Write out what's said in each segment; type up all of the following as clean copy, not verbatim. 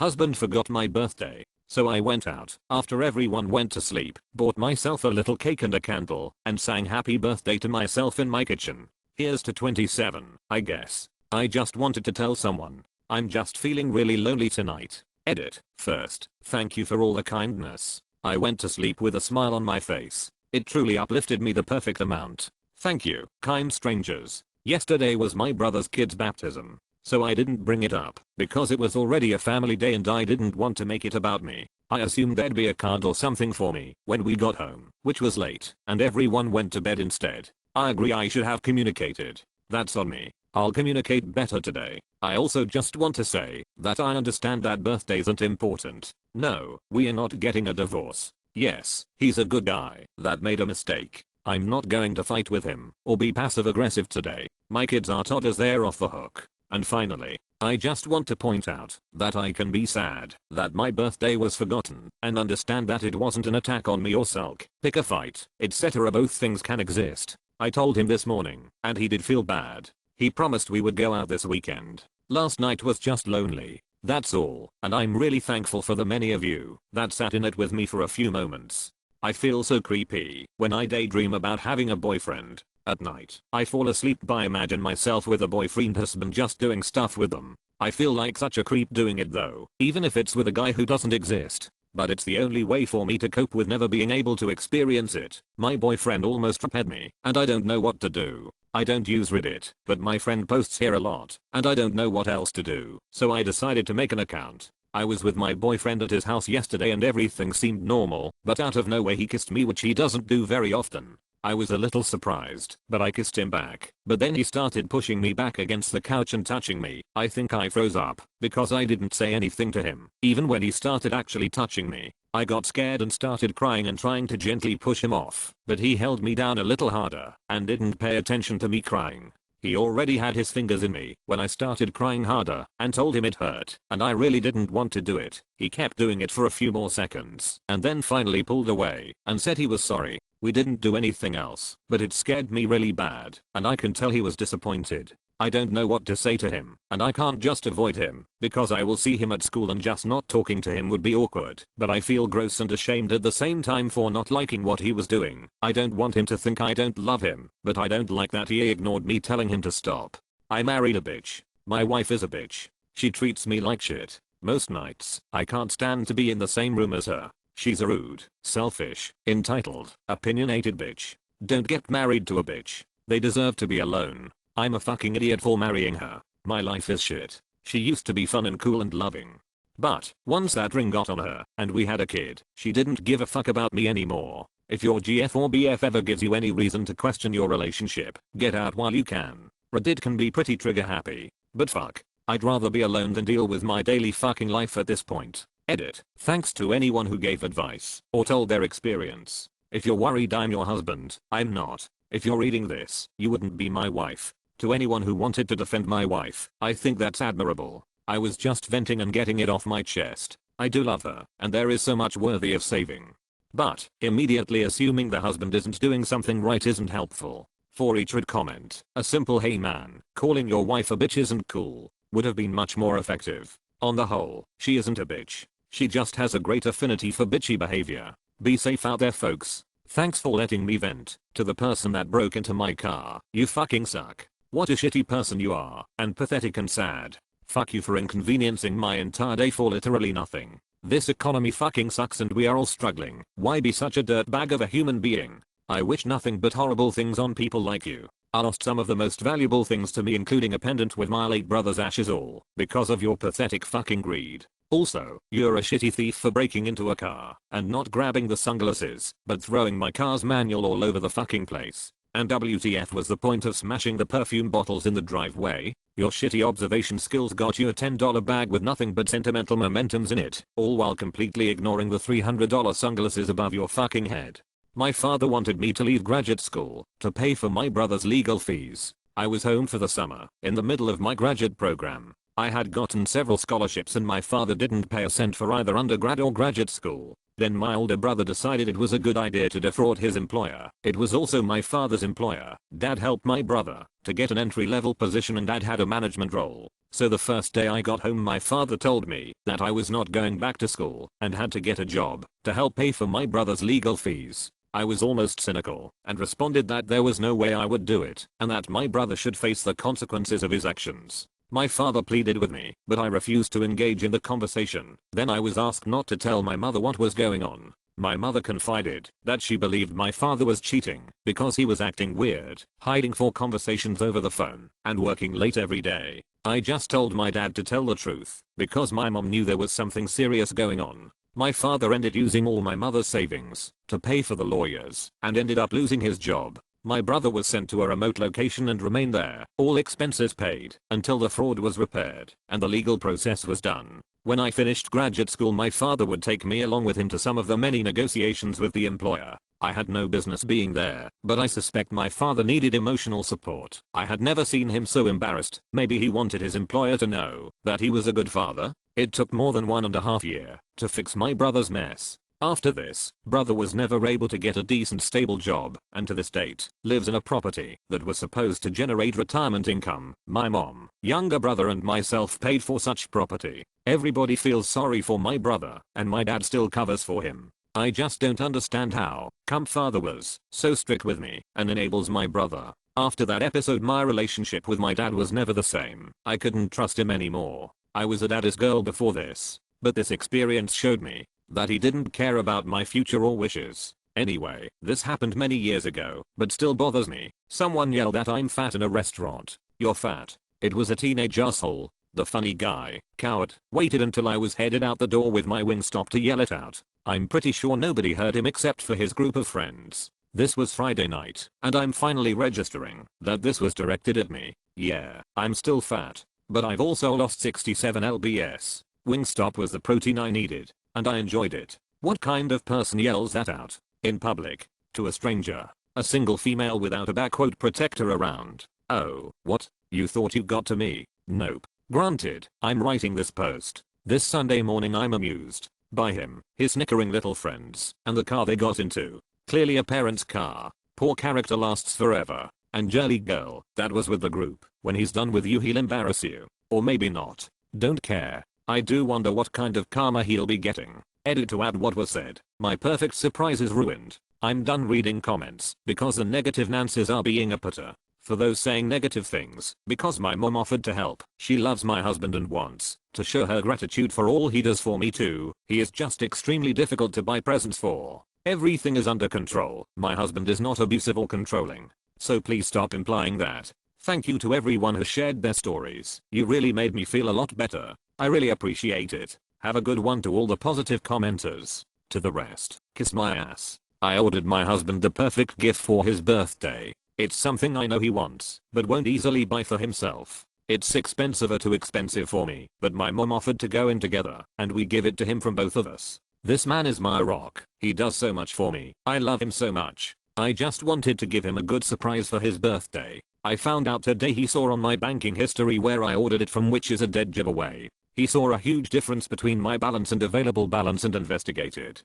Husband forgot my birthday. So I went out after everyone went to sleep, bought myself a little cake and a candle, and sang happy birthday to myself in my kitchen. Here's to 27, I guess. I just wanted to tell someone. I'm just feeling really lonely tonight. Edit. First, thank you for all the kindness. I went to sleep with a smile on my face. It truly uplifted me the perfect amount. Thank you, kind strangers. Yesterday was my brother's kid's baptism. So I didn't bring it up, because it was already a family day and I didn't want to make it about me. I assumed there'd be a card or something for me when we got home, which was late, and everyone went to bed instead. I agree I should have communicated. That's on me. I'll communicate better today. I also just want to say that I understand that birthday isn't important. No, we are not getting a divorce. Yes, he's a good guy that made a mistake. I'm not going to fight with him or be passive aggressive today. My kids are toddlers, they're off the hook. And finally, I just want to point out that I can be sad that my birthday was forgotten and understand that it wasn't an attack on me or sulk, pick a fight, etc. Both things can exist. I told him this morning and he did feel bad. He promised we would go out this weekend. Last night was just lonely. That's all, and I'm really thankful for the many of you that sat in it with me for a few moments. I feel so creepy when I daydream about having a boyfriend. At night, I fall asleep by imagine myself with a boyfriend husband just doing stuff with them. I feel like such a creep doing it though, even if it's with a guy who doesn't exist. But it's the only way for me to cope with never being able to experience it. My boyfriend almost raped me, and I don't know what to do. I don't use Reddit, but my friend posts here a lot, and I don't know what else to do, so I decided to make an account. I was with my boyfriend at his house yesterday and everything seemed normal, but out of nowhere he kissed me, which he doesn't do very often. I was a little surprised, but I kissed him back. But then he started pushing me back against the couch and touching me. I think I froze up, because I didn't say anything to him. Even when he started actually touching me, I got scared and started crying and trying to gently push him off. But he held me down a little harder, and didn't pay attention to me crying. He already had his fingers in me when I started crying harder and told him it hurt, and I really didn't want to do it. He kept doing it for a few more seconds, and then finally pulled away and said he was sorry. We didn't do anything else, but it scared me really bad, and I can tell he was disappointed. I don't know what to say to him, and I can't just avoid him, because I will see him at school and just not talking to him would be awkward. But I feel gross and ashamed at the same time for not liking what he was doing. I don't want him to think I don't love him, but I don't like that he ignored me telling him to stop. I married a bitch. My wife is a bitch. She treats me like shit. Most nights, I can't stand to be in the same room as her. She's a rude, selfish, entitled, opinionated bitch. Don't get married to a bitch. They deserve to be alone. I'm a fucking idiot for marrying her. My life is shit. She used to be fun and cool and loving. But, once that ring got on her, and we had a kid, she didn't give a fuck about me anymore. If your GF or BF ever gives you any reason to question your relationship, get out while you can. Reddit can be pretty trigger happy. But fuck. I'd rather be alone than deal with my daily fucking life at this point. Edit. Thanks to anyone who gave advice, or told their experience. If you're worried I'm your husband, I'm not. If you're reading this, you wouldn't be my wife. To anyone who wanted to defend my wife, I think that's admirable. I was just venting and getting it off my chest. I do love her, and there is so much worthy of saving. But, immediately assuming the husband isn't doing something right isn't helpful. For each red comment, a simple "hey man, calling your wife a bitch isn't cool" would have been much more effective. On the whole, she isn't a bitch. She just has a great affinity for bitchy behavior. Be safe out there folks. Thanks for letting me vent. To the person that broke into my car, you fucking suck. What a shitty person you are, and pathetic and sad. Fuck you for inconveniencing my entire day for literally nothing. This economy fucking sucks and we are all struggling. Why be such a dirtbag of a human being? I wish nothing but horrible things on people like you. I lost some of the most valuable things to me, including a pendant with my late brother's ashes, all because of your pathetic fucking greed. Also, you're a shitty thief for breaking into a car and not grabbing the sunglasses, but throwing my car's manual all over the fucking place. And WTF was the point of smashing the perfume bottles in the driveway? Your shitty observation skills got you a $10 bag with nothing but sentimental momentums in it, all while completely ignoring the $300 sunglasses above your fucking head. My father wanted me to leave graduate school to pay for my brother's legal fees. I was home for the summer, in the middle of my graduate program. I had gotten several scholarships and my father didn't pay a cent for either undergrad or graduate school. Then my older brother decided it was a good idea to defraud his employer. It was also my father's employer. Dad helped my brother to get an entry-level position and dad had a management role. So the first day I got home my father told me that I was not going back to school and had to get a job to help pay for my brother's legal fees. I was almost cynical and responded that there was no way I would do it and that my brother should face the consequences of his actions. My father pleaded with me, but I refused to engage in the conversation. Then I was asked not to tell my mother what was going on. My mother confided that she believed my father was cheating because he was acting weird, hiding for conversations over the phone, and working late every day. I just told my dad to tell the truth because my mom knew there was something serious going on. My father ended using all my mother's savings to pay for the lawyers and ended up losing his job. My brother was sent to a remote location and remained there, all expenses paid, until the fraud was repaired and the legal process was done. When I finished graduate school my father would take me along with him to some of the many negotiations with the employer. I had no business being there, but I suspect my father needed emotional support. I had never seen him so embarrassed. Maybe he wanted his employer to know that he was a good father. It took more than 1.5 years to fix my brother's mess. After this, brother was never able to get a decent stable job and to this date lives in a property that was supposed to generate retirement income. My mom, younger brother and myself paid for such property. Everybody feels sorry for my brother and my dad still covers for him. I just don't understand how come father was so strict with me and enables my brother. After that episode my relationship with my dad was never the same. I couldn't trust him anymore. I was a daddy's girl before this, but this experience showed me that he didn't care about my future or wishes. Anyway, this happened many years ago, but still bothers me. Someone yelled that I'm fat in a restaurant. You're fat. It was a teenage asshole. The funny guy, coward, waited until I was headed out the door with my Wingstop to yell it out. I'm pretty sure nobody heard him except for his group of friends. This was Friday night, and I'm finally registering that this was directed at me. Yeah, I'm still fat, but I've also lost 67 lbs. Wingstop was the protein I needed, and I enjoyed it. What kind of person yells that out in public to a stranger? A single female without a backquote protector around. Oh, what? You thought you got to me? Nope. Granted, I'm writing this post this Sunday morning. I'm amused by him, his snickering little friends, and the car they got into. Clearly a parent's car. Poor character lasts forever. And Jelly Girl, that was with the group. When he's done with you he'll embarrass you. Or maybe not. Don't care. I do wonder what kind of karma he'll be getting. Edit to add what was said. My perfect surprise is ruined. I'm done reading comments because the negative Nancies are being a putter. For those saying negative things, because my mom offered to help. She loves my husband and wants to show her gratitude for all he does for me too. He is just extremely difficult to buy presents for. Everything is under control. My husband is not abusive or controlling. So please stop implying that. Thank you to everyone who shared their stories. You really made me feel a lot better. I really appreciate it. Have a good one to all the positive commenters. To the rest, kiss my ass. I ordered my husband the perfect gift for his birthday. It's something I know he wants, but won't easily buy for himself. It's expensive or too expensive for me, but my mom offered to go in together, and we give it to him from both of us. This man is my rock. He does so much for me. I love him so much. I just wanted to give him a good surprise for his birthday. I found out today he saw on my banking history where I ordered it from, which is a dead giveaway. He saw a huge difference between my balance and available balance and investigated.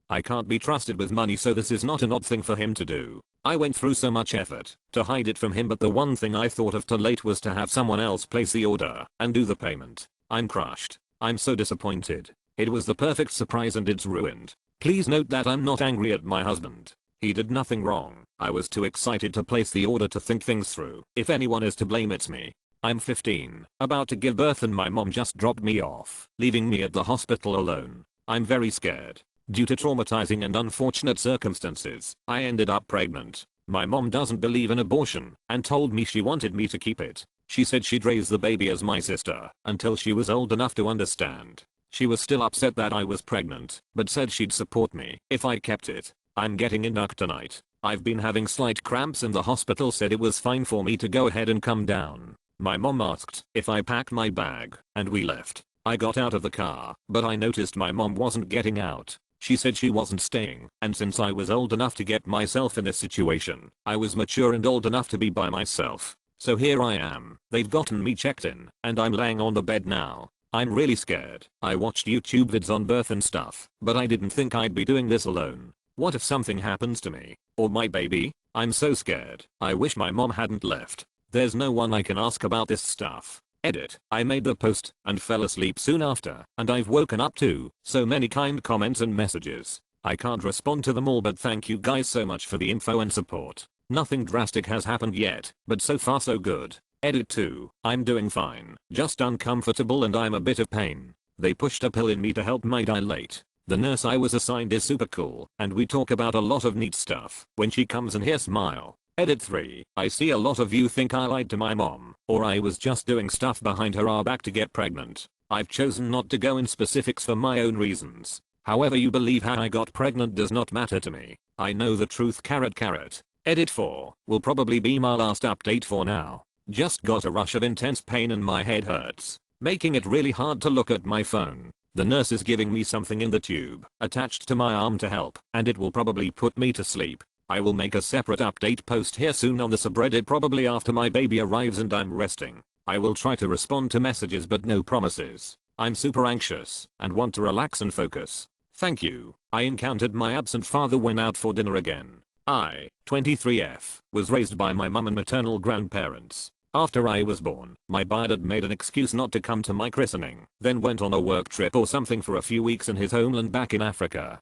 I can't be trusted with money, so this is not an odd thing for him to do. I went through so much effort to hide it from him, but the one thing I thought of too late was to have someone else place the order and do the payment. I'm crushed. I'm so disappointed. It was the perfect surprise and it's ruined. Please note that I'm not angry at my husband. He did nothing wrong. I was too excited to place the order to think things through. If anyone is to blame, it's me. I'm 15, about to give birth, and my mom just dropped me off, leaving me at the hospital alone. I'm very scared. Due to traumatizing and unfortunate circumstances, I ended up pregnant. My mom doesn't believe in abortion and told me she wanted me to keep it. She said she'd raise the baby as my sister until she was old enough to understand. She was still upset that I was pregnant, but said she'd support me if I kept it. I'm getting inducted tonight. I've been having slight cramps and the hospital said it was fine for me to go ahead and come down. My mom asked if I packed my bag, and we left. I got out of the car, but I noticed my mom wasn't getting out. She said she wasn't staying, and since I was old enough to get myself in this situation, I was mature and old enough to be by myself. So here I am. They've gotten me checked in, and I'm laying on the bed now. I'm really scared. I watched YouTube vids on birth and stuff, but I didn't think I'd be doing this alone. What if something happens to me? Or my baby? I'm so scared. I wish my mom hadn't left. There's no one I can ask about this stuff. Edit. I made the post and fell asleep soon after, and I've woken up to so many kind comments and messages. I can't respond to them all, but thank you guys so much for the info and support. Nothing drastic has happened yet, but so far so good. Edit 2. I'm doing fine, just uncomfortable and I'm a bit of pain. They pushed a pill in me to help my dilate. The nurse I was assigned is super cool, and we talk about a lot of neat stuff. When she comes in here, smile. Edit 3. I see a lot of you think I lied to my mom, or I was just doing stuff behind her back to get pregnant. I've chosen not to go in specifics for my own reasons. However you believe how I got pregnant does not matter to me. I know the truth. Carrot. Edit 4. Will probably be my last update for now. Just got a rush of intense pain and my head hurts, making it really hard to look at my phone. The nurse is giving me something in the tube attached to my arm to help, and it will probably put me to sleep. I will make a separate update post here soon on the subreddit, probably after my baby arrives and I'm resting. I will try to respond to messages, but no promises. I'm super anxious and want to relax and focus. Thank you. I encountered my absent father when out for dinner again. I, 23F, was raised by my mum and maternal grandparents. After I was born, my dad made an excuse not to come to my christening, then went on a work trip or something for a few weeks in his homeland back in Africa.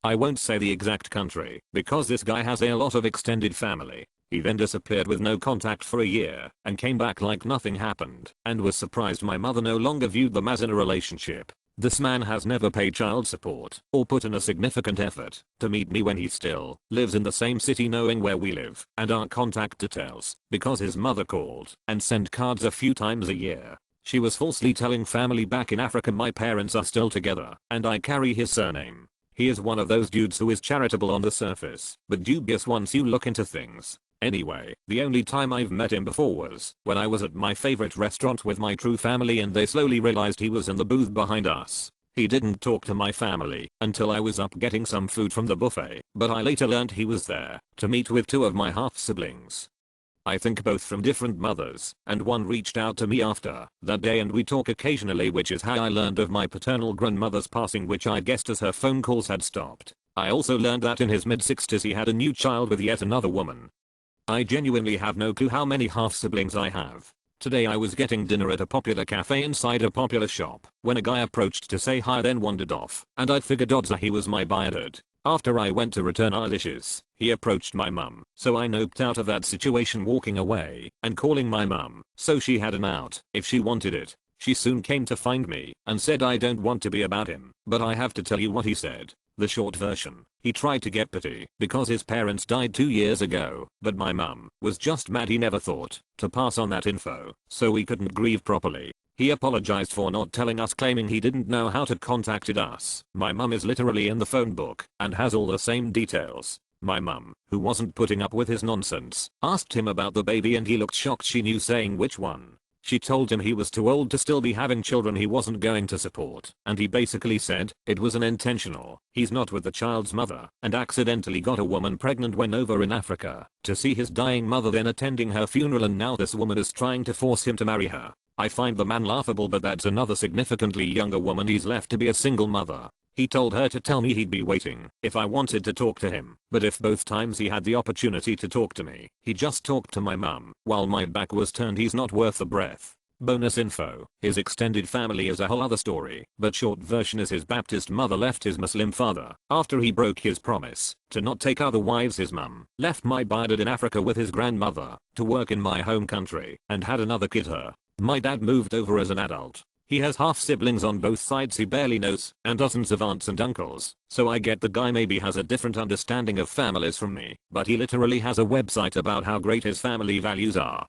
I won't say the exact country, because this guy has a lot of extended family. He then disappeared with no contact for a year, and came back like nothing happened, and was surprised my mother no longer viewed them as in a relationship. This man has never paid child support, or put in a significant effort to meet me when he still lives in the same city, knowing where we live and our contact details, because his mother called and sent cards a few times a year. She was falsely telling family back in Africa my parents are still together, and I carry his surname. He is one of those dudes who is charitable on the surface, but dubious once you look into things. Anyway, the only time I've met him before was when I was at my favorite restaurant with my true family, and they slowly realized he was in the booth behind us. He didn't talk to my family until I was up getting some food from the buffet, but I later learned he was there to meet with two of my half-siblings. I think both from different mothers, and one reached out to me after that day and we talk occasionally, which is how I learned of my paternal grandmother's passing, which I guessed as her phone calls had stopped. I also learned that in his mid-60s he had a new child with yet another woman. I genuinely have no clue how many half-siblings I have. Today I was getting dinner at a popular cafe inside a popular shop when a guy approached to say hi, then wandered off, and I figured odds are he was my dad. After I went to return our dishes, he approached my mum, so I noped out of that situation, walking away and calling my mum so she had an out if she wanted it. She soon came to find me and said I don't want to be about him, but I have to tell you what he said. The short version: he tried to get pity because his parents died 2 years ago, but my mum was just mad he never thought to pass on that info, so we couldn't grieve properly. He apologized for not telling us, claiming he didn't know how to contacted us. My mum is literally in the phone book and has all the same details. My mum, who wasn't putting up with his nonsense, asked him about the baby and he looked shocked, she knew, saying which one. She told him he was too old to still be having children he wasn't going to support, and he basically said it was unintentional. He's not with the child's mother and accidentally got a woman pregnant when over in Africa to see his dying mother, then attending her funeral, and now this woman is trying to force him to marry her. I find the man laughable, but that's another significantly younger woman he's left to be a single mother. He told her to tell me he'd be waiting if I wanted to talk to him, but if both times he had the opportunity to talk to me, he just talked to my mum while my back was turned. He's not worth the breath. Bonus info: his extended family is a whole other story, but short version is his Baptist mother left his Muslim father after he broke his promise to not take other wives. His mum left my dad in Africa with his grandmother to work in my home country and had another kid. My dad moved over as an adult. He has half siblings on both sides he barely knows, and dozens of aunts and uncles, so I get the guy maybe has a different understanding of families from me, but he literally has a website about how great his family values are.